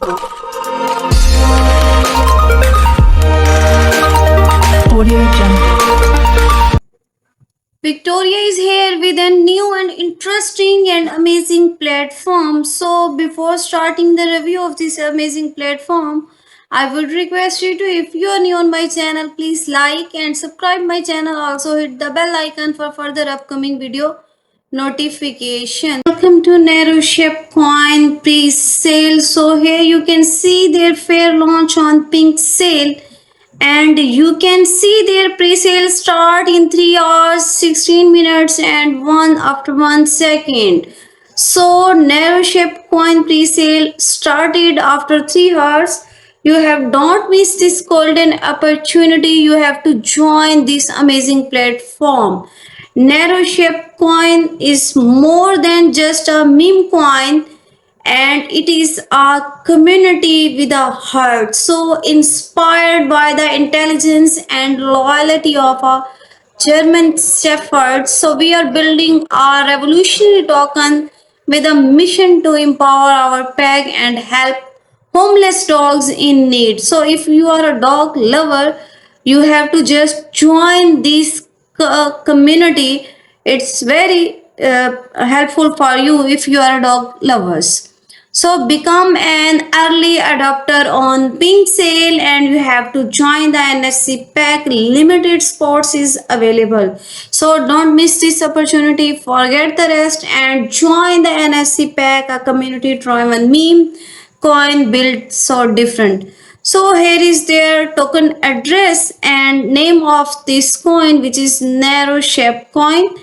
Audio Jungle. Victoria is here with a new and interesting and amazing platform. So, before starting the review of this amazing platform, I would request you to, if you are new on my channel, please like and subscribe my channel. Also, hit the bell icon for further upcoming video notification. Welcome to Narrow Shape Coin pre-sale. So, here you can see their fair launch on Pink Sale, and you can see their pre-sale start in 3 hours 16 minutes and 1 after 1 second. So narrow shape coin pre-sale started after 3 hours. You have don't miss this golden opportunity. You have to join this amazing platform. Narrow shape coin is more than just a meme coin, and it is a community with a heart, so inspired by the intelligence and loyalty of a German shepherd. So we are building a revolutionary token with a mission to empower our peg and help homeless dogs in need. So if you are a dog lover, you have to just join this community. It's very helpful for you if you are a dog lovers. So become an early adopter on Pink Sale, and you have to join the NSC pack. Limited spots is available. So don't miss this opportunity. Forget the rest and join the NSC pack, a community driven meme coin built so different. So here is their token address and name of this coin, which is narrow shape coin.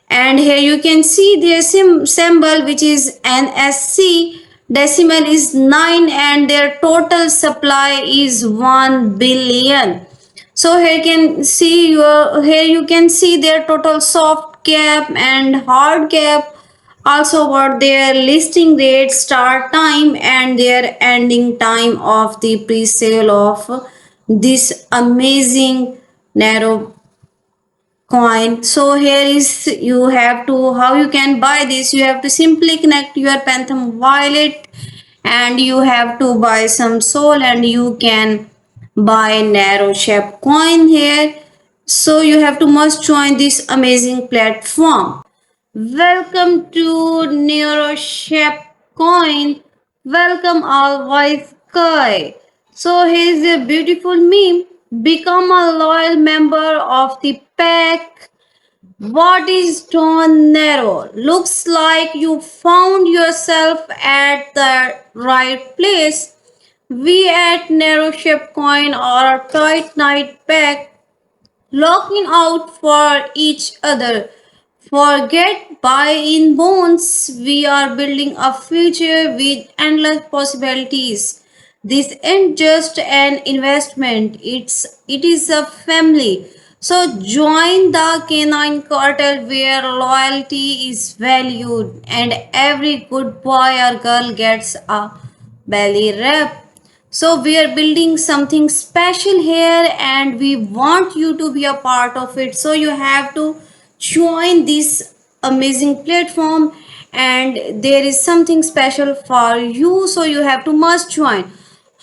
And here you can see their symbol, which is NSC. Decimal is 9, and their total supply is 1 billion. So here you can see their total soft cap and hard cap, also what their listing rate, start time, and their ending time of the pre-sale of this amazing narrow coin. So here is, you have to, how you can buy this. You have to simply connect your Phantom wallet, and you have to buy some soul, and you can buy narrow shape coin here. So you have to must join this amazing platform. Welcome to narrow shape coin. Welcome all wise guy. So here's a beautiful meme. Become a loyal member of the pack. What is Don Nero? Looks like you found yourself at the right place. We at Narrow Shape Coin are a tight knit pack, looking out for each other. Forget buy in bones. We are building a future with endless possibilities. This isn't just an investment, it is a family. So join the canine cartel where loyalty is valued and every good boy or girl gets a belly rub. So we are building something special here, and we want you to be a part of it. So you have to join this amazing platform, and there is something special for you. So you have to must join.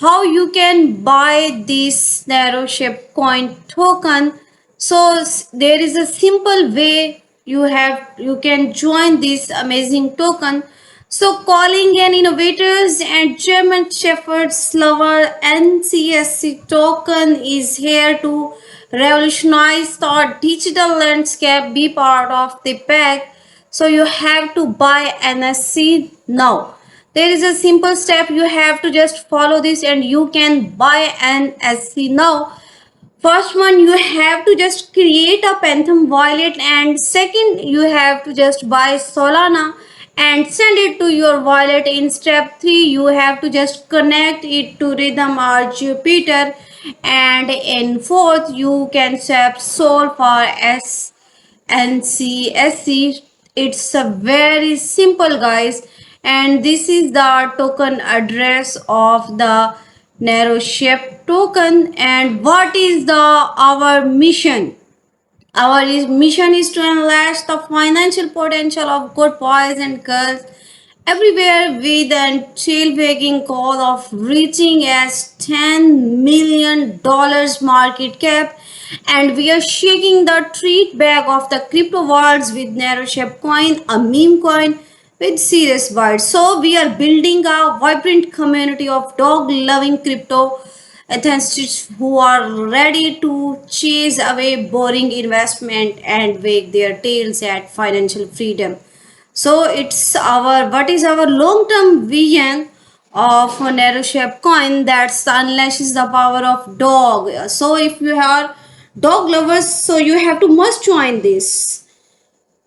How you can buy this narrow shape coin token? So there is a simple way you can join this amazing token. So calling an innovators and German Shepherds lover, NCSC token is here to revolutionize the digital landscape. Be part of the pack. So you have to buy NSC now. There is a simple step. You have to just follow this, and you can buy NSC now. First one, you have to just create a Phantom wallet, and second, you have to just buy Solana and send it to your wallet. In step 3, you have to just connect it to Rhythm or Jupiter, and in fourth, you can swap Sol for SNCSC. It's a very simple, guys, and this is the token address of the narrow shape token. And what is the our mission? Mission is to enlarge the financial potential of good boys and girls everywhere with a tail-wagging call of reaching as $10 million market cap, and we are shaking the treat bag of the crypto worlds with narrow shape coin, a meme coin with serious words. So we are building a vibrant community of dog-loving crypto enthusiasts who are ready to chase away boring investment and wag their tails at financial freedom. So it's our what is our long-term vision of a narrow shape coin that unleashes the power of dog. So if you are dog lovers, so you have to must join this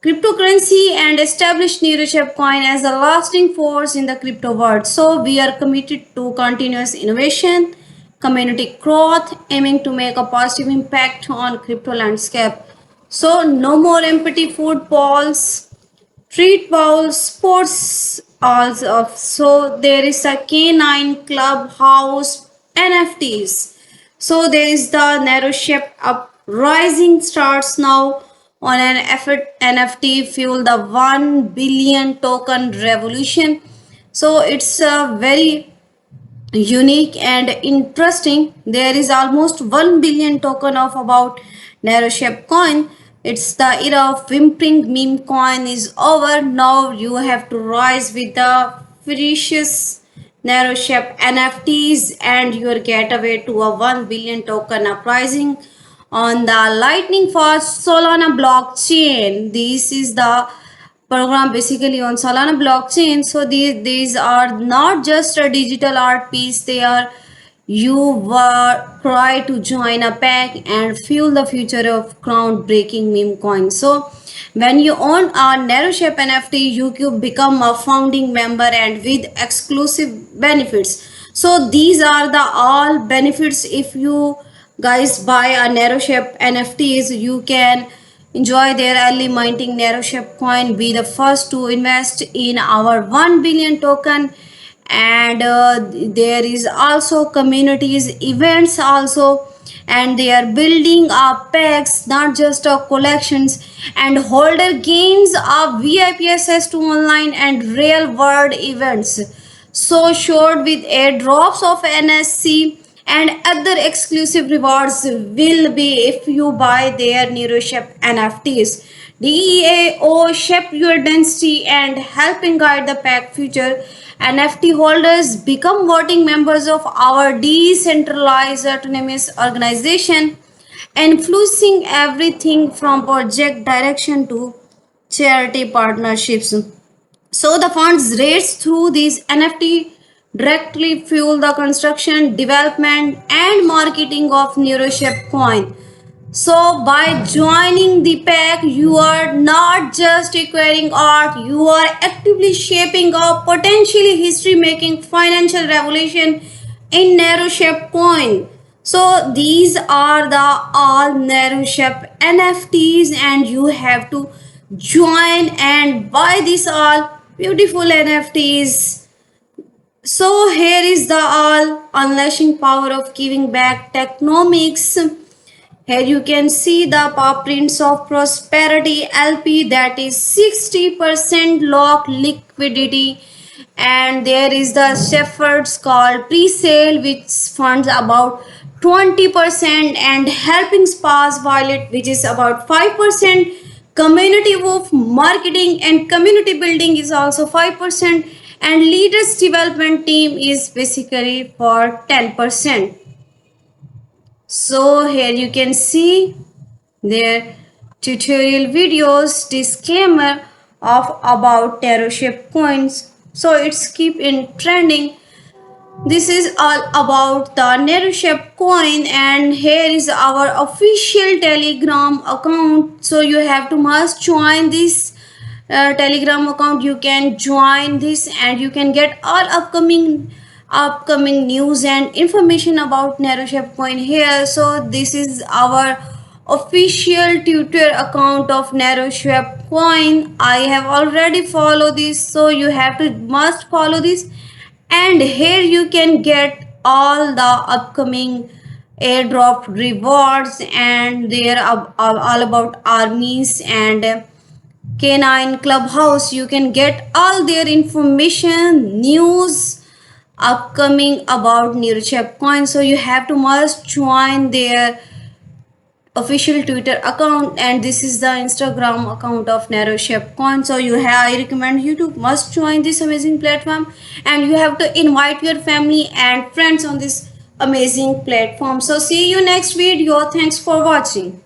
cryptocurrency and establish narrow shape coin as a lasting force in the crypto world. So we are committed to continuous innovation, community growth, aiming to make a positive impact on crypto landscape. So no more empty food balls, treat bowl sports also. So there is a canine clubhouse NFTs. So there is the narrow shape uprising starts now on an effort NFT fuel the 1 billion token revolution. So it's a very unique and interesting. There is almost 1 billion token of about narrow shape coin. It's the era of whimpering meme coin is over. Now you have to rise with the ferocious narrow shape NFTs and your getaway to a 1 billion token uprising on the lightning fast Solana blockchain. This is the program basically on Solana blockchain. So these are not just a digital art piece, they are you were try to join a pack and fuel the future of groundbreaking meme coin. So when you own a narrow shape NFT, you can become a founding member and with exclusive benefits. So these are the all benefits. If you guys buy a narrow shape NFTs, you can enjoy their early minting narrow shape coin, be the first to invest in our 1 billion token, and there is also communities events also, and they are building up packs, not just collections, and holder gains of VIP access to online and real world events, so short with airdrops of NSC and other exclusive rewards will be if you buy their NeuroShip NFTs. DEAO shape your density and helping guide the pack future. NFT holders become voting members of our decentralized autonomous organization, influencing everything from project direction to charity partnerships. So the funds raised through these NFT directly fuel the construction, development, and marketing of NeuroShape coin. So by joining the pack, you are not just acquiring art, you are actively shaping a potentially history-making financial revolution in narrow shape coin. So these are the all narrow shape NFTs, and you have to join and buy these all beautiful NFTs. So here is the all unleashing power of giving back technomics. Here you can see the paw prints of prosperity LP, that is 60% lock liquidity, and there is the Shepherds called pre-sale which funds about 20% and helping spas violet which is about 5%. Community of marketing and community building is also 5%, and leaders development team is basically for 10%. So here you can see their tutorial videos disclaimer of about tarot shape coins. So it's keep in trending. This is all about the narrow shape coin, and here is our official Telegram account. So you have to must join this Telegram account. You can join this and you can get all upcoming news and information about narrow shape coin here. So this is our official Twitter account of narrow shape coin. I have already followed this, so you have to must follow this, and here you can get all the upcoming airdrop rewards, and they are all about armies and K9 Clubhouse. You can get all their information, news, upcoming about NeuroChip Coin. So you have to must join their official Twitter account, and this is the Instagram account of NeuroChip Coin. So I recommend you to must join this amazing platform, and you have to invite your family and friends on this amazing platform. So see you next video. Thanks for watching.